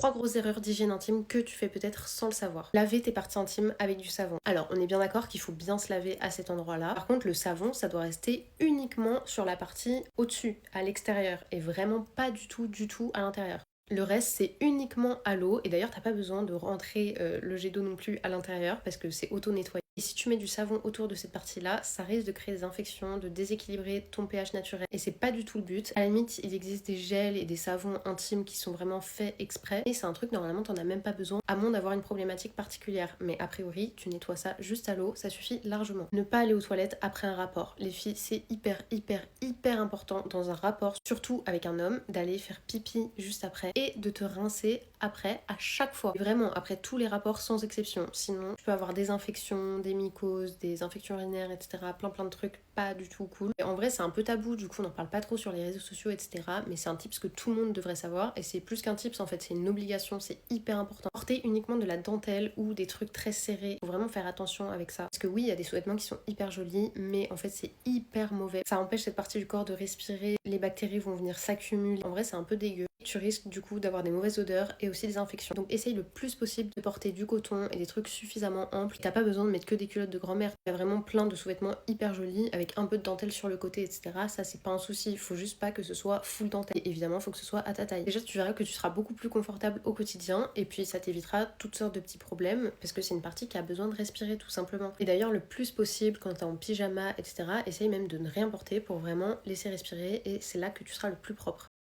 3 grosses erreurs d'hygiène intime que tu fais peut-être sans le savoir. Laver tes parties intimes avec du savon. Alors, on est bien d'accord qu'il faut bien se laver à cet endroit-là. Par contre, le savon, ça doit rester uniquement sur la partie au-dessus, à l'extérieur, et vraiment pas du tout à l'intérieur. Le reste, c'est uniquement à l'eau. Et d'ailleurs, t'as pas besoin de rentrer le jet d'eau non plus à l'intérieur parce que c'est auto-nettoyé. Et si tu mets du savon autour de cette partie-là, ça risque de créer des infections, de déséquilibrer ton pH naturel. Et c'est pas du tout le but. À la limite, il existe des gels et des savons intimes qui sont vraiment faits exprès. Et c'est un truc, normalement, t'en as même pas besoin, à moins d'avoir une problématique particulière. Mais a priori, tu nettoies ça juste à l'eau, ça suffit largement. Ne pas aller aux toilettes après un rapport. Les filles, c'est hyper important dans un rapport, surtout avec un homme, d'aller faire pipi juste après et de te rincer après à chaque fois. Vraiment, après tous les rapports sans exception. Sinon, tu peux avoir des infections, des mycoses, des infections urinaires, etc. Plein de trucs pas du tout cool. Et en vrai, c'est un peu tabou, du coup, on n'en parle pas trop sur les réseaux sociaux, etc. Mais c'est un tips que tout le monde devrait savoir. Et c'est plus qu'un tips, en fait, c'est une obligation, c'est hyper important. Porter uniquement de la dentelle ou des trucs très serrés. Faut vraiment faire attention avec ça. Parce que oui, il y a des sous-vêtements qui sont hyper jolis, mais en fait, c'est hyper mauvais. Ça empêche cette partie du corps de respirer. Les bactéries vont venir s'accumuler. En vrai, c'est un peu dégueu. Tu risques du coup d'avoir des mauvaises odeurs et aussi des infections. Donc essaye le plus possible de porter du coton et des trucs suffisamment amples. T'as pas besoin de mettre que des culottes de grand-mère. Il y a vraiment plein de sous-vêtements hyper jolis avec un peu de dentelle sur le côté, etc. Ça, c'est pas un souci. Faut juste pas que ce soit full dentelle. Et évidemment, faut que ce soit à ta taille. Déjà, tu verras que tu seras beaucoup plus confortable au quotidien et puis ça t'évitera toutes sortes de petits problèmes parce que c'est une partie qui a besoin de respirer tout simplement. Et d'ailleurs, le plus possible quand t'es en pyjama, etc., essaye même de ne rien porter pour vraiment laisser respirer et c'est là que tu seras le plus propre.